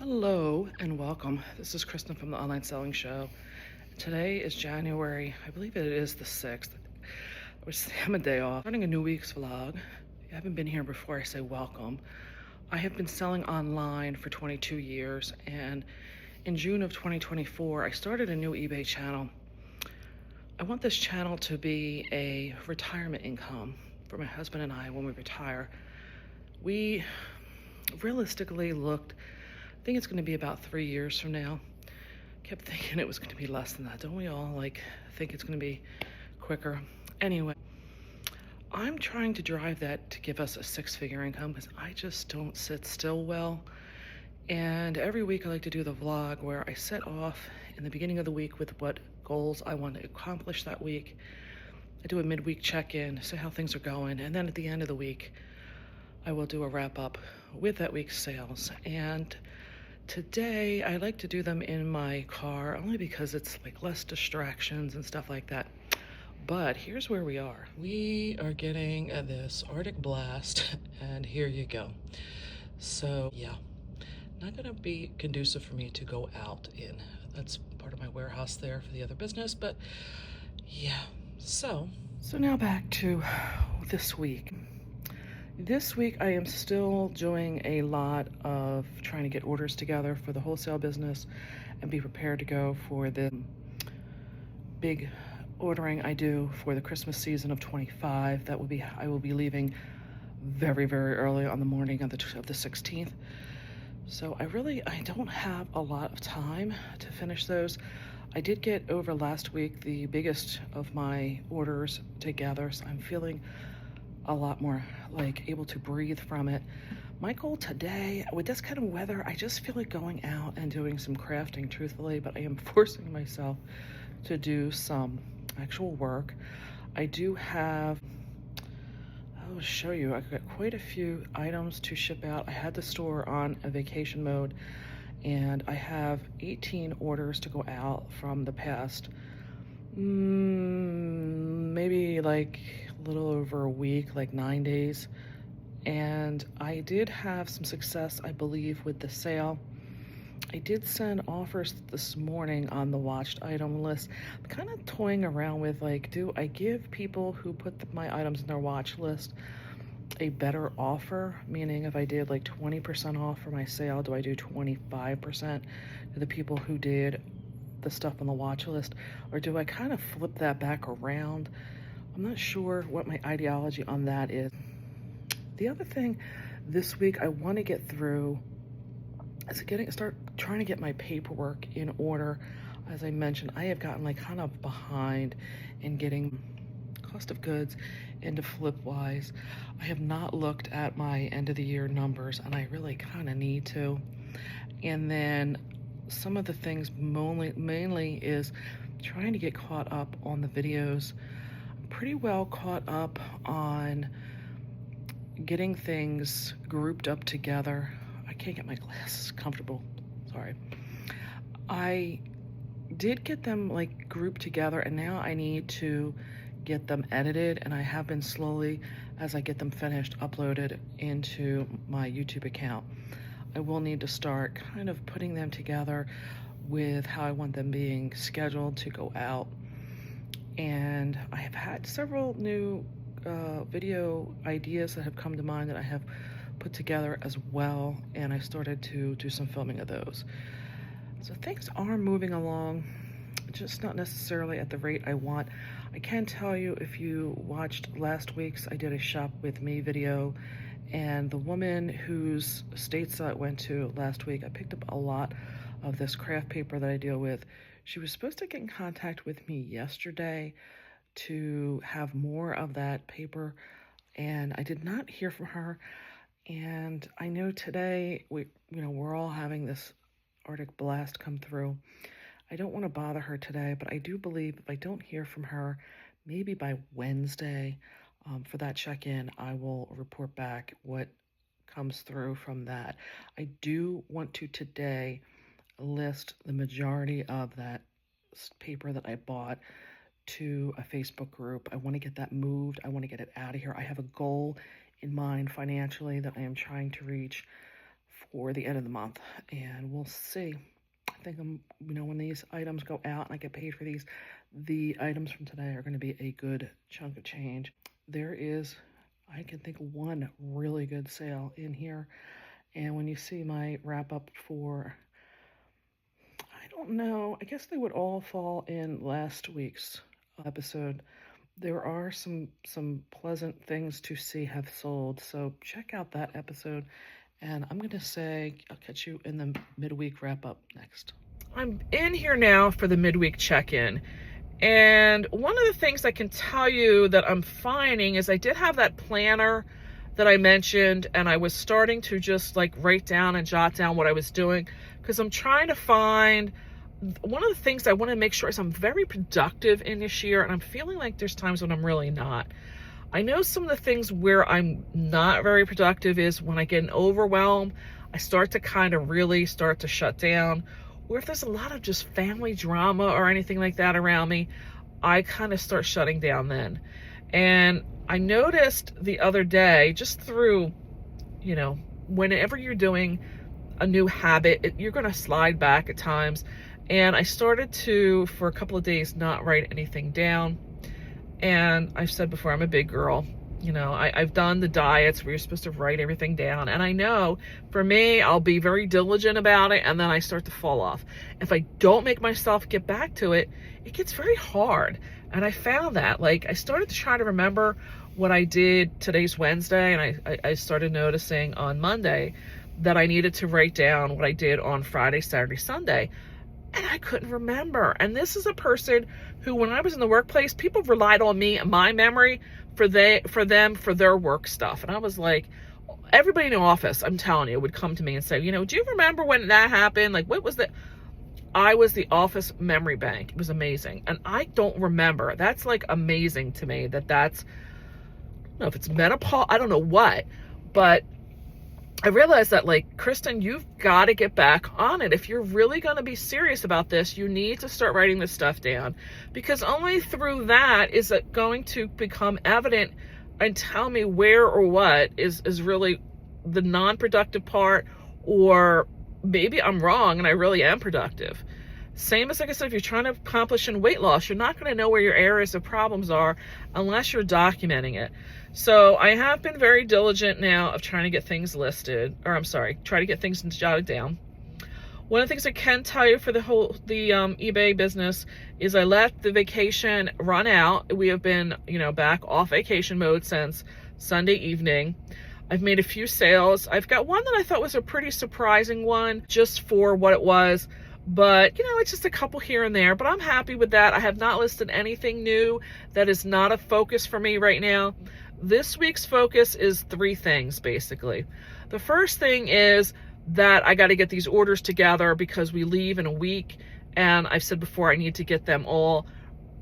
Hello and welcome. This is Kristen from the Online Selling Show. Today is January, I believe it is the 6th. I'm a day off. Starting a new week's vlog. If you haven't been here before, I say welcome. I have been selling online for 22 years, and in June of 2024, I started a new eBay channel. I want this channel to be a retirement income for my husband and I when we retire. We realistically looked, I think it's going to be about 3 years from now. Kept thinking it was going to be less than that. Don't we all think it's going to be quicker? Anyway, I'm trying to drive that to give us a six-figure income because I just don't sit still well. And every week I like to do the vlog where I set off in the beginning of the week with what goals I want to accomplish that week. I do a midweek check-in, see how things are going, and then at the end of the week, I will do a wrap-up with that week's sales. And today, I like to do them in my car only because it's like less distractions and stuff like that. But here's where we are. We are getting this Arctic blast, and here you go. So yeah, not gonna be conducive for me to go out in. That's part of my warehouse there for the other business, but yeah. So now back to this week. This week, I am still doing a lot of trying to get orders together for the wholesale business and be prepared to go for the big ordering I do for the Christmas season of 25. I will be leaving very, very early on the morning of the 16th. So I don't have a lot of time to finish those. I did get over last week the biggest of my orders together, so I'm feeling a lot more able to breathe from it. My goal today, with this kind of weather, I just feel like going out and doing some crafting, truthfully, but I am forcing myself to do some actual work. I do have, I'll show you, I've got quite a few items to ship out. I had the store on a vacation mode, and I have 18 orders to go out from the past, maybe a little over a week, 9 days. And I did have some success, I believe, with the sale. I did send offers this morning on the watched item list. I'm kind of toying around with do I give people who put my items in their watch list a better offer? Meaning if I did 20% off for my sale, do I do 25% to the people who did the stuff on the watch list? Or do I kind of flip that back around? I'm not sure what my ideology on that is. The other thing this week I want to get through is start trying to get my paperwork in order. As I mentioned, I have gotten kind of behind in getting cost of goods into Flipwise. I have not looked at my end of the year numbers, and I really kind of need to. And then some of the things mainly is trying to get caught up on the videos. I'm pretty well caught up on getting things grouped up together. I can't get my glasses comfortable, sorry. I did get them grouped together, and now I need to get them edited, and I have been slowly, as I get them finished, uploaded into my YouTube account. I will need to start kind of putting them together with how I want them being scheduled to go out. And I have had several new video ideas that have come to mind that I have put together as well, and I started to do some filming of those. So things are moving along, just not necessarily at the rate I want. I can tell you, if you watched last week's I Did a Shop With Me video, and the woman whose estates I went to last week, I picked up a lot of this craft paper that I deal with. She was supposed to get in contact with me yesterday to have more of that paper, and I did not hear from her. And I know today we're all having this Arctic blast come through. I don't want to bother her today, but I do believe if I don't hear from her, maybe by Wednesday, for that check-in, I will report back what comes through from that. I do want to today list the majority of that paper that I bought to a Facebook group. I want to get that moved. I want to get it out of here. I have a goal in mind financially that I am trying to reach for the end of the month, and we'll see. I think when these items go out and I get paid for these, the items from today are going to be a good chunk of change. There is, I can think of one really good sale in here. And when you see my wrap up for, I don't know, I guess they would all fall in last week's episode. There are some pleasant things to see have sold, so check out that episode. And I'm going to say I'll catch you in the midweek wrap up next. I'm in here now for the midweek check-in. And one of the things I can tell you that I'm finding is I did have that planner that I mentioned, and I was starting to just like write down and jot down what I was doing, because I'm trying to find, one of the things I want to make sure is I'm very productive in this year, and I'm feeling like there's times when I'm really not. I know some of the things where I'm not very productive is when I get an overwhelm, I start to kind of really start to shut down. Or if there's a lot of just family drama or anything like that around me, I kind of start shutting down then. And I noticed the other day, just through, whenever you're doing a new habit, you're going to slide back at times. And I started to, for a couple of days, not write anything down. And I've said before, I'm a big girl. I've done the diets where you're supposed to write everything down. And I know for me, I'll be very diligent about it, and then I start to fall off. If I don't make myself get back to it, it gets very hard. And I found that, I started to try to remember what I did. Today's Wednesday, and I started noticing on Monday that I needed to write down what I did on Friday, Saturday, Sunday. And I couldn't remember. And this is a person who, when I was in the workplace, people relied on me and my memory for their work stuff. And I was like, everybody in the office, I'm telling you, would come to me and say, do you remember when that happened? Like, what was that? I was the office memory bank. It was amazing. And I don't remember. That's amazing to me that's, I don't know if it's menopause, I don't know what, but I realized that, Kristen, you've got to get back on it. If you're really going to be serious about this, you need to start writing this stuff down, because only through that is it going to become evident and tell me where or what is really the non-productive part, or maybe I'm wrong and I really am productive. Same as, like I said, if you're trying to accomplish in weight loss, you're not going to know where your areas of problems are unless you're documenting it. So I have been very diligent now of trying to get things try to get things jotted down. One of the things I can tell you for the eBay business is I let the vacation run out. We have been, back off vacation mode since Sunday evening. I've made a few sales. I've got one that I thought was a pretty surprising one just for what it was. But, it's just a couple here and there. But I'm happy with that. I have not listed anything new. That is not a focus for me right now. This week's focus is 3 things, basically. The first thing is that I got to get these orders together because we leave in a week. And I've said before, I need to get them all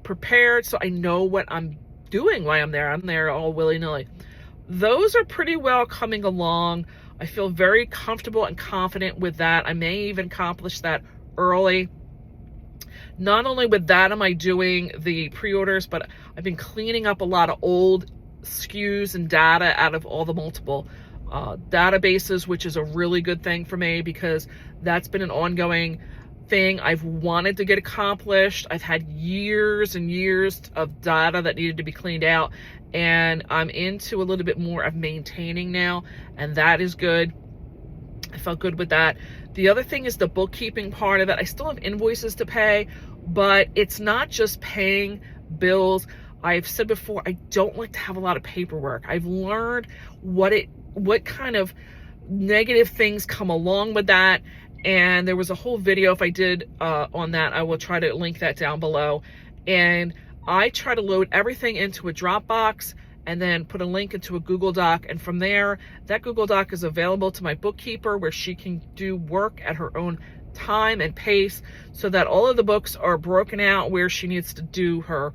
prepared so I know what I'm doing while I'm there. I'm there all willy-nilly. Those are pretty well coming along. I feel very comfortable and confident with that. I may even accomplish that early. Not only with that am I doing the pre-orders, but I've been cleaning up a lot of old SKUs and data out of all the multiple databases, which is a really good thing for me because that's been an ongoing thing I've wanted to get accomplished. I've had years and years of data that needed to be cleaned out, and I'm into a little bit more of maintaining now, and that is good. I felt good with that. The other thing is the bookkeeping part of it. I still have invoices to pay, but it's not just paying bills. I've said before, I don't like to have a lot of paperwork. I've learned what kind of negative things come along with that. And there was a whole video if I did on that. I will try to link that down below. And I try to load everything into a Dropbox and then put a link into a Google Doc. And from there, that Google Doc is available to my bookkeeper where she can do work at her own time and pace so that all of the books are broken out where she needs to do her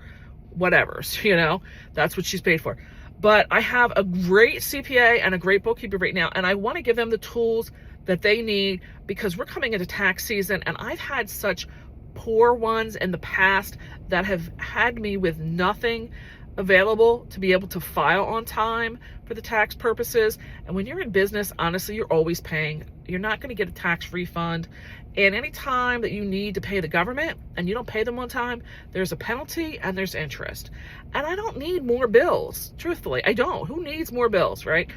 whatevers, that's what she's paid for. But I have a great CPA and a great bookkeeper right now, and I want to give them the tools that they need because we're coming into tax season, and I've had such poor ones in the past that have had me with nothing available to be able to file on time for the tax purposes. And when you're in business, honestly, you're always paying. You're not going to get a tax refund. And any time that you need to pay the government and you don't pay them on time, there's a penalty and there's interest. And I don't need more bills. Truthfully, I don't. Who needs more bills, right?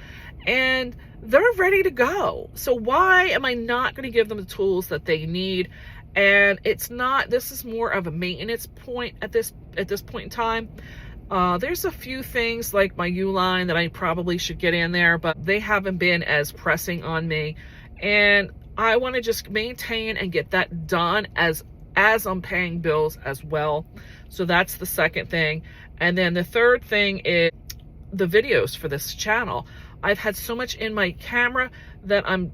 And they're ready to go. So why am I not going to give them the tools that they need? And it's not, this is more of a maintenance point at this point in time. There's a few things like my Uline that I probably should get in there, but they haven't been as pressing on me. And I want to just maintain and get that done as I'm paying bills as well. So that's the second thing. And then the third thing is the videos for this channel. I've had so much in my camera that I'm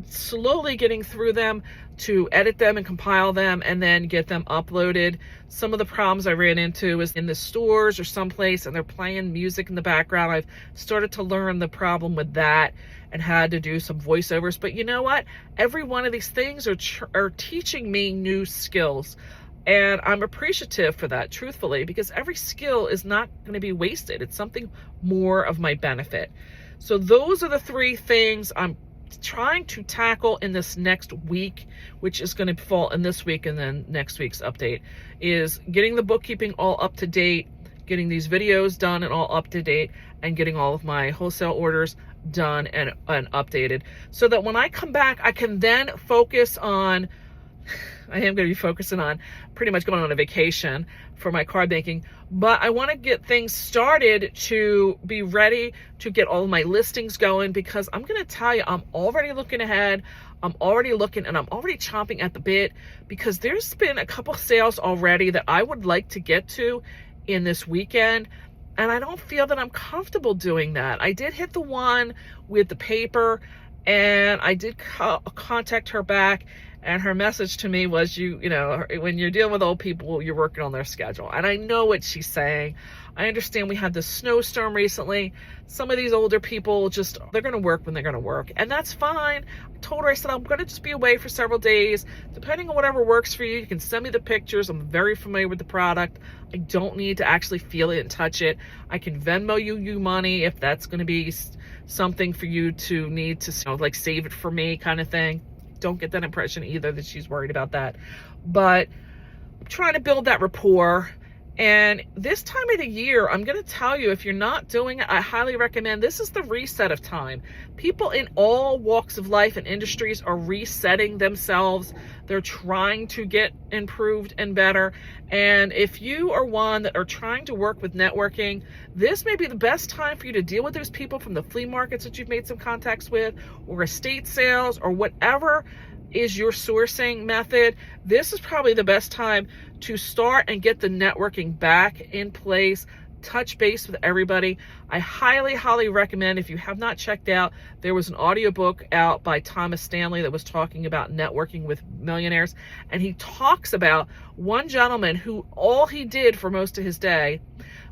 slowly getting through them to edit them and compile them and then get them uploaded. Some of the problems I ran into is in the stores or someplace and they're playing music in the background. I've started to learn the problem with that and had to do some voiceovers. But you know what? Every one of these things are teaching me new skills. And I'm appreciative for that, truthfully, because every skill is not going to be wasted. It's something more of my benefit. So those are the three things I'm trying to tackle in this next week, which is going to fall in this week, and then next week's update is getting the bookkeeping all up to date, getting these videos done and all up to date, and getting all of my wholesale orders done and updated, so that when I come back, I can then focus on, I am going to be focusing on pretty much going on a vacation for my card banking, but I want to get things started to be ready to get all of my listings going, because I'm going to tell you, I'm already looking ahead. I'm already looking and I'm already chomping at the bit, because there's been a couple sales already that I would like to get to in this weekend. And I don't feel that I'm comfortable doing that. I did hit the one with the paper, and I did contact her back, and her message to me was, you know, when you're dealing with old people, you're working on their schedule. And I know what she's saying. I understand we had this snowstorm recently. Some of these older people just, they're going to work when they're going to work. And that's fine. I told her, I said, I'm going to just be away for several days. Depending on whatever works for you, you can send me the pictures. I'm very familiar with the product. I don't need to actually feel it and touch it. I can Venmo you money if that's going to be something for you to need to, you know, like save it for me kind of thing. Don't get that impression either that she's worried about that. But I'm trying to build that rapport. And this time of the year, I'm going to tell you, if you're not doing it, I highly recommend, this is the reset of time. People in all walks of life and industries are resetting themselves. They're trying to get improved and better. And if you are one that are trying to work with networking, this may be the best time for you to deal with those people from the flea markets that you've made some contacts with, or estate sales, or whatever is your sourcing method. This is probably the best time to start and get the networking back in place, touch base with everybody. I highly, highly recommend, if you have not checked out, there was an audiobook out by Thomas Stanley that was talking about networking with millionaires. And he talks about one gentleman who all he did for most of his day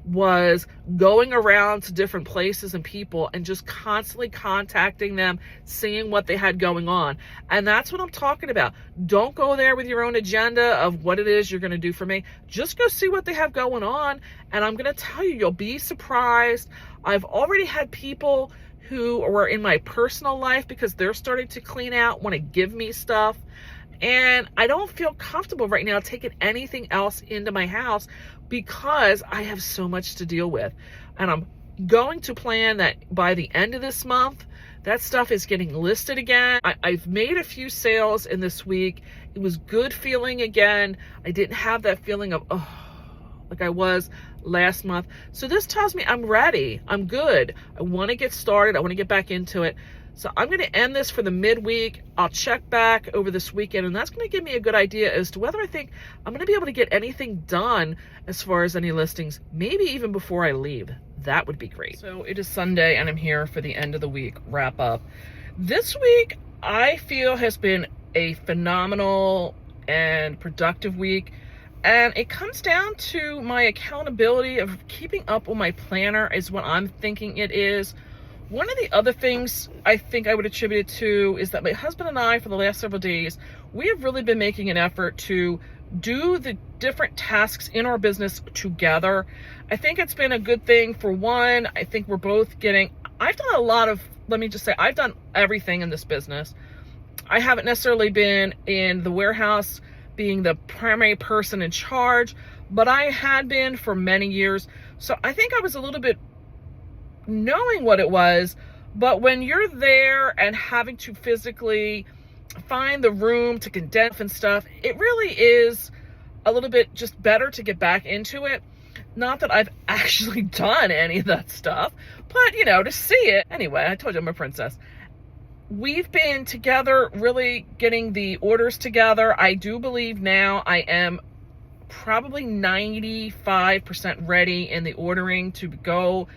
was going around to different places and people and just constantly contacting them, seeing what they had going on. And that's what I'm talking about. Don't go there with your own agenda of what it is you're going to do for me. Just go see what they have going on. And I'm going to tell you, you'll be surprised. I've already had people who were in my personal life, because they're starting to clean out, want to give me stuff. And I don't feel comfortable right now taking anything else into my house, because I have so much to deal with. And I'm going to plan that by the end of this month, that stuff is getting listed again. I've made a few sales in this week. It was good feeling again. I didn't have that feeling of, oh, like I was last month. So this tells me I'm ready. I'm good. I want to get started. I want to get back into it. So I'm going to end this for the midweek. I'll check back over this weekend, and that's going to give me a good idea as to whether I think I'm going to be able to get anything done as far as any listings, maybe even before I leave. That would be great. So it is Sunday, and I'm here for the end of the week wrap up. This week, I feel, has been a phenomenal and productive week. And it comes down to my accountability of keeping up with my planner is what I'm thinking it is. One of the other things I think I would attribute it to is that my husband and I, for the last several days, we have really been making an effort to do the different tasks in our business together. I think it's been a good thing. For one, I think we're both I've done a lot of, let me just say, I've done everything in this business. I haven't necessarily been in the warehouse being the primary person in charge, but I had been for many years. So I think I was a little bit knowing what it was, but when you're there and having to physically find the room to condense and stuff, it really is a little bit just better to get back into it. Not that I've actually done any of that stuff, but to see it. Anyway, I told you I'm a princess. We've been together really getting the orders together. I do believe now I am probably 95% ready in the ordering to go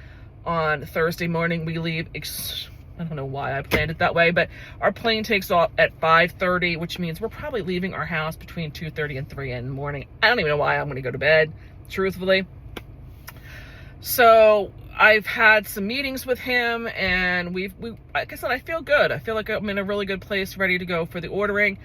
on Thursday morning. We leave, I don't know why I planned it that way, but our plane takes off at 5:30, which means we're probably leaving our house between 2:30 and 3 in the morning. I don't even know why I'm going to go to bed, truthfully. So I've had some meetings with him, and we like I said, I feel good. I feel like I'm in a really good place, ready to go for the ordering.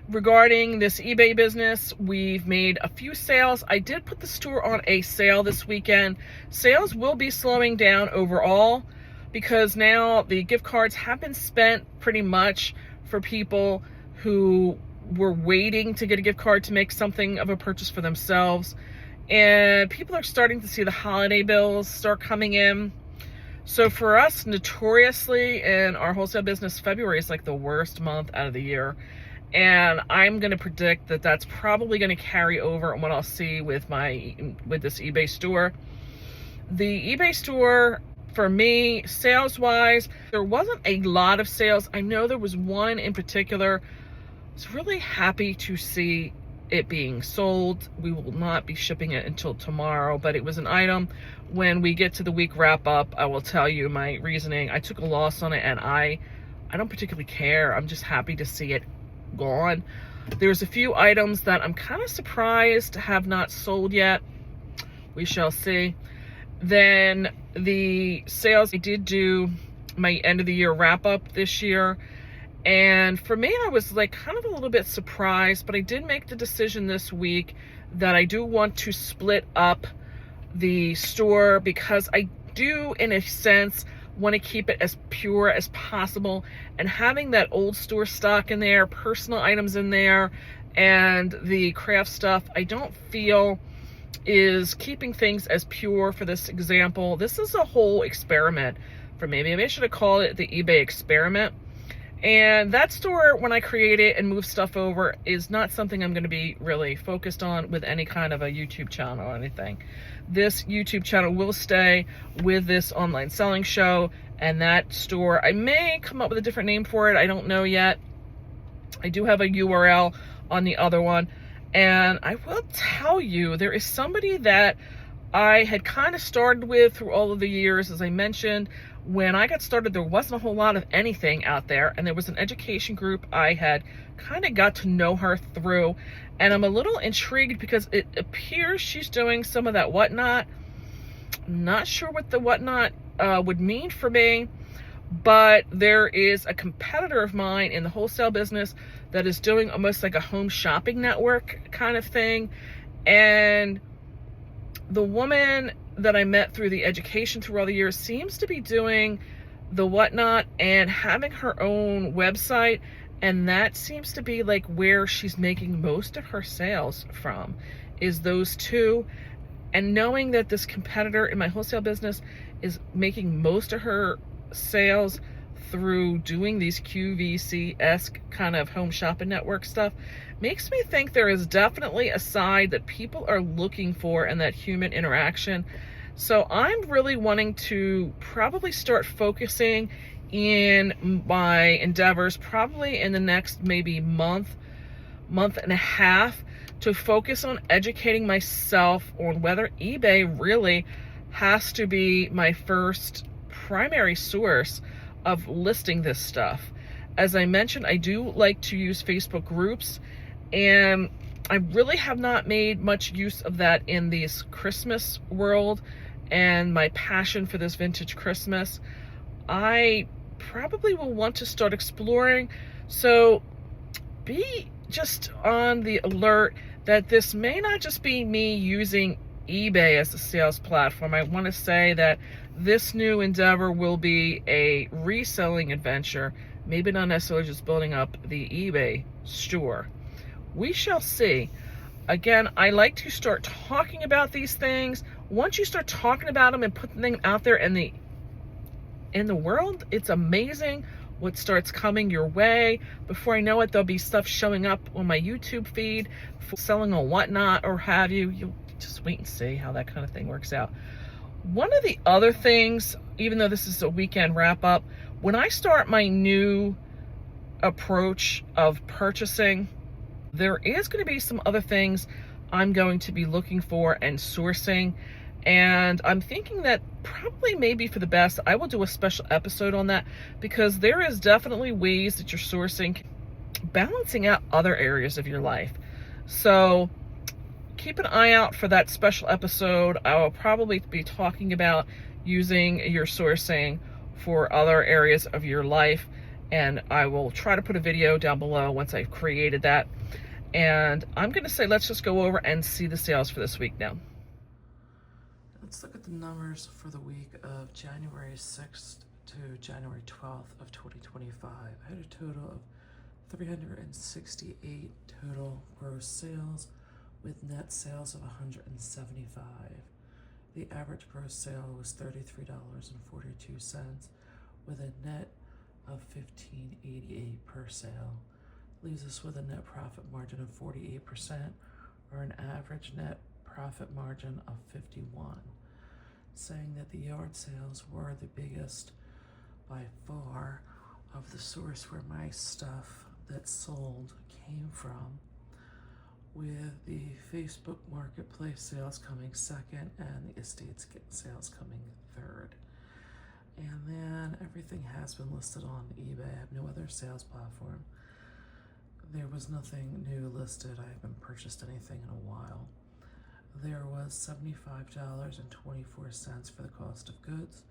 Regarding this eBay business, we've made a few sales. I did put the store on a sale this weekend. Sales will be slowing down overall because now the gift cards have been spent pretty much for people who were waiting to get a gift card to make something of a purchase for themselves. And people are starting to see the holiday bills start coming in. So for us, notoriously in our wholesale business, February is like the worst month out of the year. And I'm going to predict that that's probably going to carry over on what I'll see with this eBay store. The eBay store, for me, sales-wise, there wasn't a lot of sales. I know there was one in particular. I was really happy to see it being sold. We will not be shipping it until tomorrow, but it was an item. When we get to the week wrap up, I will tell you my reasoning. I took a loss on it, and I don't particularly care. I'm just happy to see it gone. There's a few items that I'm kind of surprised have not sold yet. We shall see. Then the sales, I did do my end of the year wrap up this year. And for me, I was like kind of a little bit surprised, but I did make the decision this week that I do want to split up the store because I do, in a sense, want to keep it as pure as possible. And having that old store stock in there, personal items in there, and the craft stuff, I don't feel is keeping things as pure. For this example, this is a whole experiment for me. Maybe I should have called it the eBay experiment. And that store, when I create it and move stuff over, is not something I'm going to be really focused on with any kind of a YouTube channel or anything. This YouTube channel will stay with this online selling show, and that store, I may come up with a different name for it. I don't know yet. I do have a URL on the other one. And I will tell you, there is somebody that I had kind of started with through all of the years. As I mentioned, when I got started, there wasn't a whole lot of anything out there, and there was an education group I had kind of got to know her through, and I'm a little intrigued because it appears she's doing some of that whatnot. I'm not sure what the whatnot would mean for me, but there is a competitor of mine in the wholesale business that is doing almost like a home shopping network kind of thing. And the woman that I met through the education through all the years seems to be doing the whatnot and having her own website, and that seems to be like where she's making most of her sales from, is those two. And knowing that this competitor in my wholesale business is making most of her sales through doing these QVC-esque kind of home shopping network stuff makes me think there is definitely a side that people are looking for in that human interaction. So I'm really wanting to probably start focusing in my endeavors probably in the next maybe month and a half to focus on educating myself on whether eBay really has to be my first primary source of listing this stuff. As I mentioned, I do like to use Facebook groups, and I really have not made much use of that in this Christmas world and my passion for this vintage Christmas. I probably will want to start exploring. So be just on the alert that this may not just be me using eBay as a sales platform. I want to say that this new endeavor will be a reselling adventure, maybe not necessarily just building up the eBay store. We shall see. Again, I like to start talking about these things. Once you start talking about them and putting them out there in the world, it's amazing what starts coming your way. Before I know it, there'll be stuff showing up on my YouTube feed for selling on whatnot or have you. You'll just wait and see how that kind of thing works out. One of the other things, even though this is a weekend wrap up, when I start my new approach of purchasing, there is going to be some other things I'm going to be looking for and sourcing. And I'm thinking that probably maybe for the best, I will do a special episode on that, because there is definitely ways that you're sourcing, balancing out other areas of your life. So keep an eye out for that special episode. I will probably be talking about using your sourcing for other areas of your life. And I will try to put a video down below once I've created that. And I'm going to say, let's just go over and see the sales for this week now. Let's look at the numbers for the week of January 6th to January 12th of 2025. I had a total of 368 total gross sales with net sales of 175. The average gross sale was $33.42 with a net of $15.88 per sale. Leaves us with a net profit margin of 48% or an average net profit margin of 51%, saying that the yard sales were the biggest by far of the source where my stuff that sold came from, with the Facebook Marketplace sales coming second and the estate sales coming third. And then everything has been listed on eBay. I have no other sales platform. There was nothing new listed. I haven't purchased anything in a while. There was $75.24 for the cost of goods,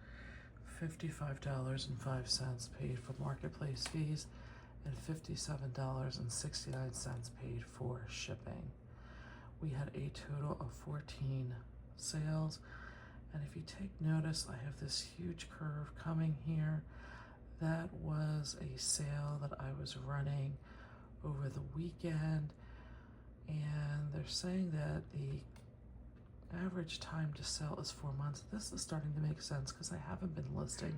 $55.05 paid for marketplace fees, and $57.69 paid for shipping. We had a total of 14 sales. And if you take notice, I have this huge curve coming here. That was a sale that I was running over the weekend, and they're saying that the average time to sell is 4 months. This is starting to make sense because I haven't been listing.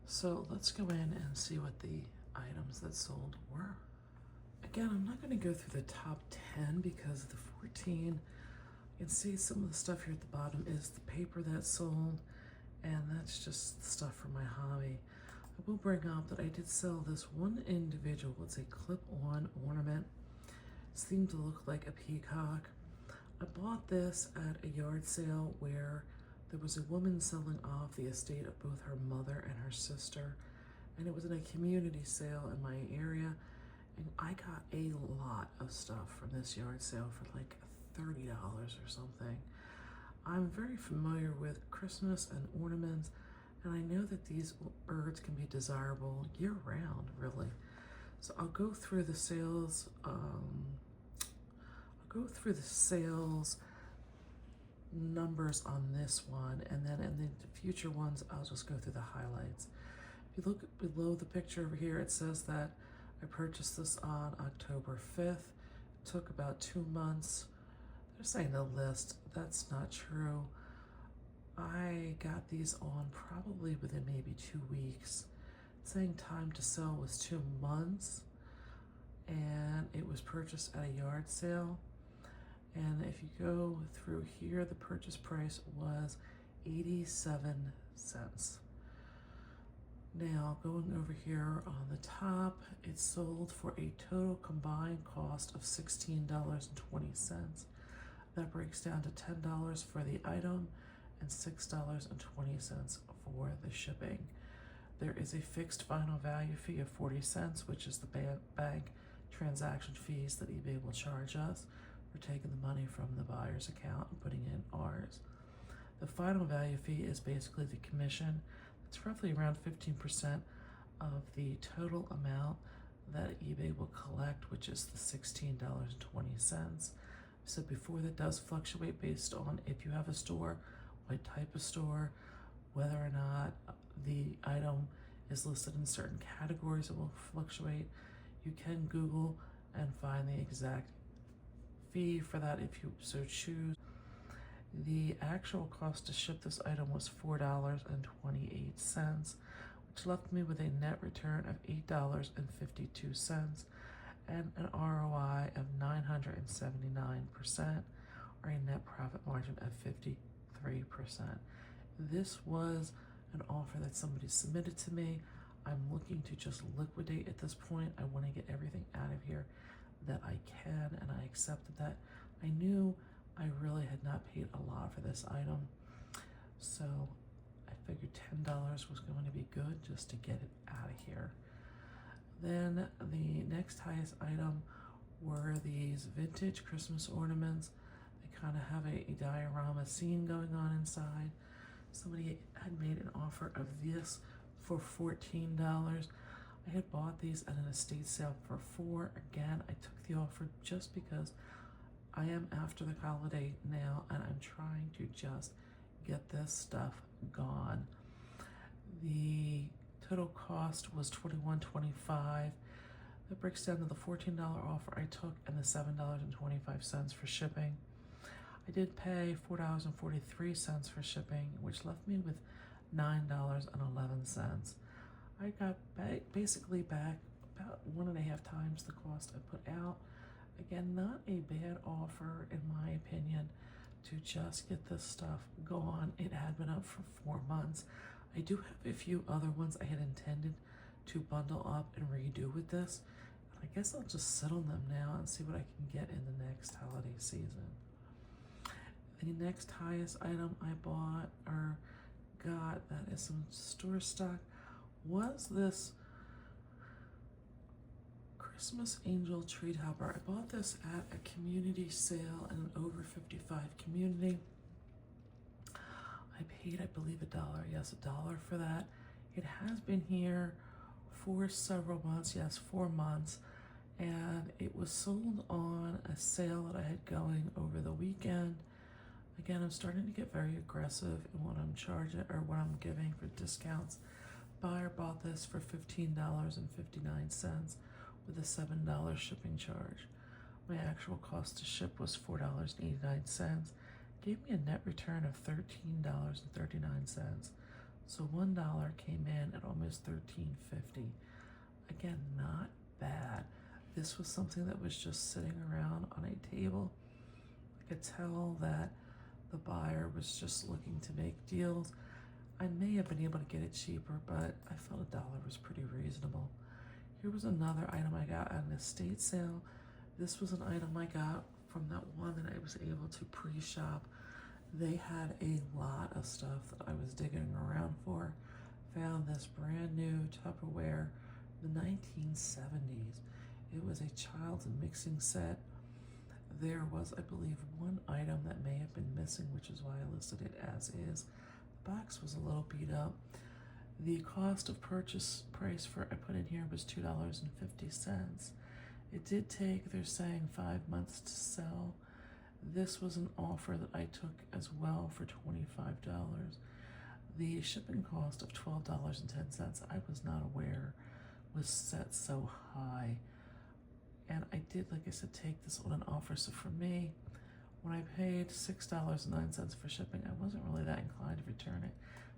So let's go in and see what the items that sold were. Again, I'm not going to go through the top 10 because the 14, you can see some of the stuff here at the bottom is the paper that sold, and that's just stuff for my hobby. I will bring up that I did sell this one individual. It's a clip-on ornament. It seemed to look like a peacock. I bought this at a yard sale where there was a woman selling off the estate of both her mother and her sister, and it was in a community sale in my area, and I got a lot of stuff from this yard sale for like $30 or something. I'm very familiar with Christmas and ornaments, and I know that these birds can be desirable year-round, really. So I'll go through the sales. Numbers on this one, and then in the future ones, I'll just go through the highlights. If you look below the picture over here, it says that I purchased this on October 5th. It took about 2 months. They're saying the list. That's not true. I got these on probably within maybe 2 weeks. It's saying time to sell was 2 months, and it was purchased at a yard sale. And if you go through here, the purchase price was 87 cents. Now, going over here on the top, it sold for a total combined cost of $16.20. That breaks down to $10 for the item and $6.20 for the shipping. There is a fixed final value fee of 40 cents, which is the bank transaction fees that eBay will charge us. We're taking the money from the buyer's account and putting it in ours. The final value fee is basically the commission. It's roughly around 15% of the total amount that eBay will collect, which is the $16.20. So before, that does fluctuate based on if you have a store, what type of store, whether or not the item is listed in certain categories. It will fluctuate. You can Google and find the exact fee for that if you so choose. The actual cost to ship this item was $4.28, which left me with a net return of $8.52 and an ROI of 979%, or a net profit margin of 53%. This was an offer that somebody submitted to me. I'm looking to just liquidate at this point. I want to get everything out of here that I can, and I accepted that. I knew I really had not paid a lot for this item, so I figured $10 was going to be good just to get it out of here. Then the next highest item were these vintage Christmas ornaments. They kind of have a diorama scene going on inside. Somebody had made an offer of this for $14. I had bought these at an estate sale for $4. Again, I took the offer just because I am after the holiday now, and I'm trying to just get this stuff gone. The total cost was $21.25. That breaks down to the $14 offer I took and the $7.25 for shipping. I did pay $4.43 for shipping, which left me with $9.11. I got basically back about 1.5 times the cost I put out. Again, not a bad offer in my opinion to just get this stuff gone. It had been up for 4 months. I do have a few other ones I had intended to bundle up and redo with this. I guess I'll just sit on them now and see what I can get in the next holiday season. The next highest item I bought or got that is some store stock was this Christmas Angel tree topper. I bought this at a community sale in an over 55 community. I paid, I believe, $1. Yes, $1 for that. It has been here for several months. Yes, 4 months. And it was sold on a sale that I had going over the weekend. Again, I'm starting to get very aggressive in what I'm charging or what I'm giving for discounts. Buyer bought this for $15.59 with a $7 shipping charge. My actual cost to ship was $4.89. Gave me a net return of $13.39. So $1 came in at almost $13.50. Again, not bad. This was something that was just sitting around on a table. I could tell that the buyer was just looking to make deals. I may have been able to get it cheaper, but I felt $1 was pretty reasonable. Here was another item I got at an estate sale. This was an item I got from that one that I was able to pre-shop. They had a lot of stuff that I was digging around for. Found this brand new Tupperware, the 1970s. It was a child's mixing set. There was, I believe, one item that may have been missing, which is why I listed it as is. The box was a little beat up. The cost of purchase price for I put in here was $2.50. It did take, they're saying, 5 months to sell. This was an offer that I took as well for $25. The shipping cost of $12.10, I was not aware was set so high. And I did, like I said, take this on an offer. So for me, when I paid $6.09 for shipping, I wasn't really that inclined to return it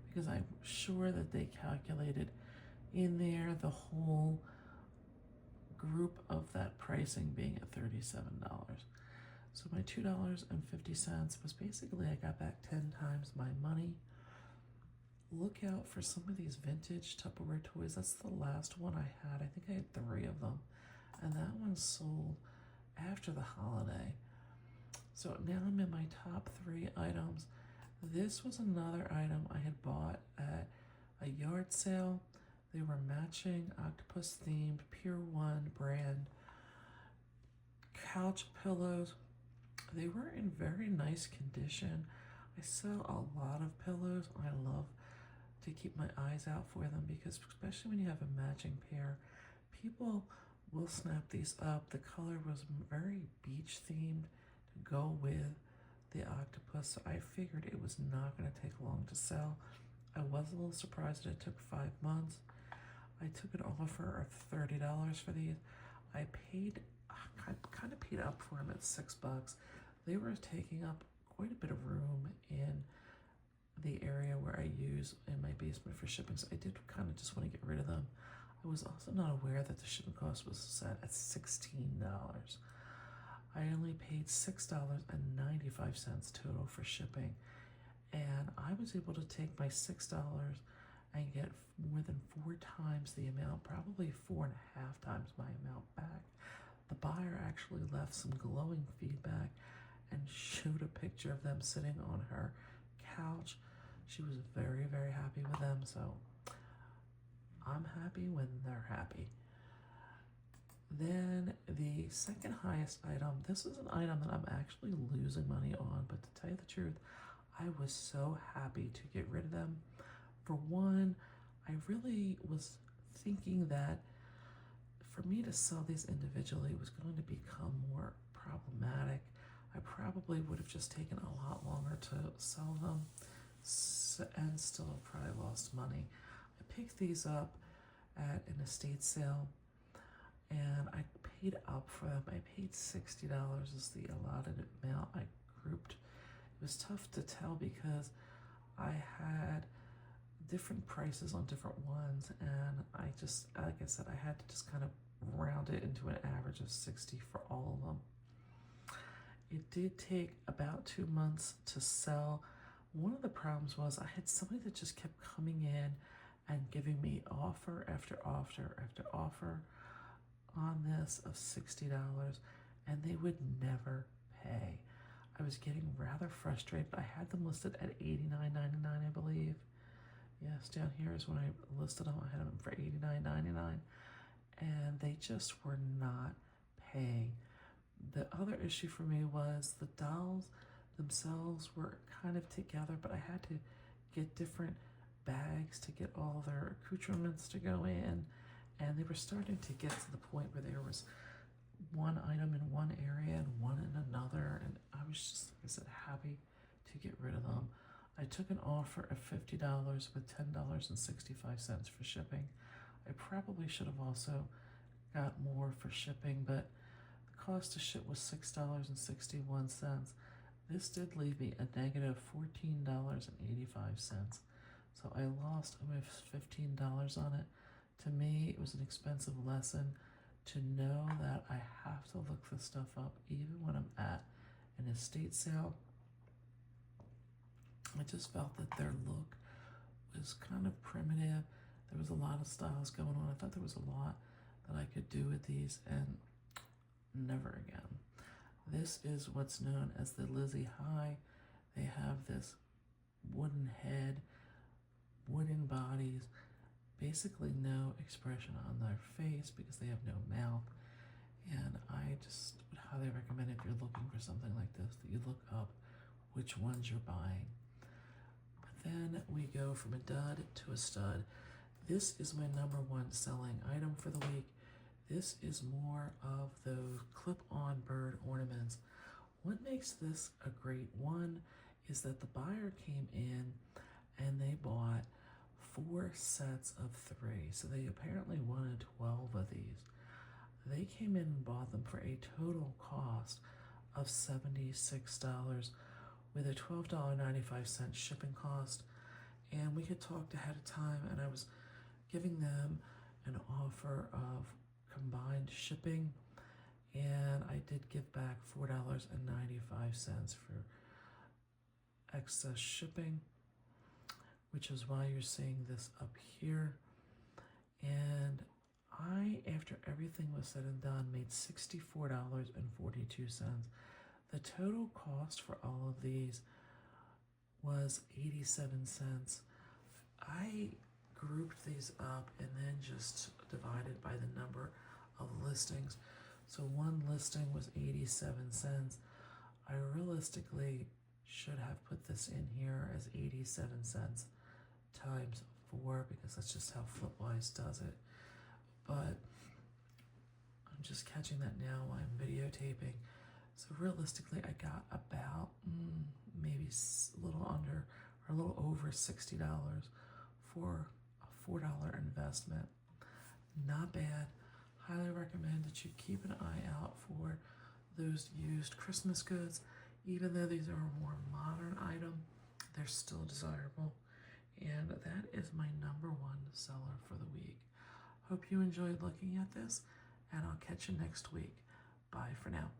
because I'm sure that they calculated in there the whole group of that pricing being at $37. So my $2.50 was basically, I got back 10 times my money. Look out for some of these vintage Tupperware toys. That's the last one I had. I think I had 3 of them. And that one sold after the holiday. So now I'm in my top 3 items. This was another item I had bought at a yard sale. They were matching octopus themed Pier 1 brand couch pillows. They were in very nice condition. I sell a lot of pillows. I love to keep my eyes out for them because especially when you have a matching pair, people we'll snap these up. The color was very beach themed to go with the octopus, so I figured it was not going to take long to sell. I was a little surprised that it took 5 months. I took an offer of $30 for these. I kind of paid up for them at $6. They were taking up quite a bit of room in the area where I use in my basement for shipping, so I did kind of just want to get rid of them. I was also not aware that the shipping cost was set at $16. I only paid $6.95 total for shipping, and I was able to take my $6 and get more than 4 times the amount, probably 4.5 times my amount back. The buyer actually left some glowing feedback and showed a picture of them sitting on her couch. She was very, very happy with them, so I'm happy when they're happy. Then the second highest item, this is an item that I'm actually losing money on, but to tell you the truth, I was so happy to get rid of them. For one, I really was thinking that for me to sell these individually was going to become more problematic. I probably would have just taken a lot longer to sell them and still have probably lost money. I picked these up at an estate sale and I paid up for them. I paid $60 is the allotted amount I grouped. It was tough to tell because I had different prices on different ones, and I just, like I said, I had to just kind of round it into an average of 60 for all of them. It did take about 2 months to sell. One of the problems was I had somebody that just kept coming in and giving me offer after offer after offer on this of $60, and they would never pay. I was getting rather frustrated. I had them listed at $89.99, I believe. Yes, down here is when I listed them. I had them for $89.99, and they just were not paying. The other issue for me was the dolls themselves were kind of together, but I had to get different bags to get all their accoutrements to go in, and they were starting to get to the point where there was one item in one area and one in another, and I was just, like I said, happy to get rid of them. I took an offer of $50 with $10.65 for shipping. I probably should have also got more for shipping, but the cost to ship was $6.61. This did leave me a negative $14.85. So I lost almost $15 on it. To me, it was an expensive lesson to know that I have to look this stuff up even when I'm at an estate sale. I just felt that their look was kind of primitive. There was a lot of styles going on. I thought there was a lot that I could do with these, and never again. This is what's known as the Lizzie High. They have this wooden head, wooden bodies, basically no expression on their face because they have no mouth. And I just would highly recommend, if you're looking for something like this, that you look up which ones you're buying. But then we go from a dud to a stud. This is my number one selling item for the week. This is more of those clip-on bird ornaments. What makes this a great one is that the buyer came in and they bought 4 sets of 3. So they apparently wanted 12 of these. They came in and bought them for a total cost of $76 with a $12.95 shipping cost. And we had talked ahead of time, and I was giving them an offer of combined shipping, and I did give back $4.95 for excess shipping, which is why you're seeing this up here. And I, after everything was said and done, made $64.42. The total cost for all of these was 87 cents. I grouped these up and then just divided by the number of listings. So one listing was 87 cents. I realistically should have put this in here as 87 cents times 4 because that's just how Flipwise does it. But I'm just catching that now while I'm videotaping. So realistically, I got about maybe a little under or a little over $60 for a $4 investment. Not bad. Highly recommend that you keep an eye out for those used Christmas goods. Even though these are a more modern item, they're still desirable. And that is my #1 seller for the week. Hope you enjoyed looking at this, and I'll catch you next week. Bye for now.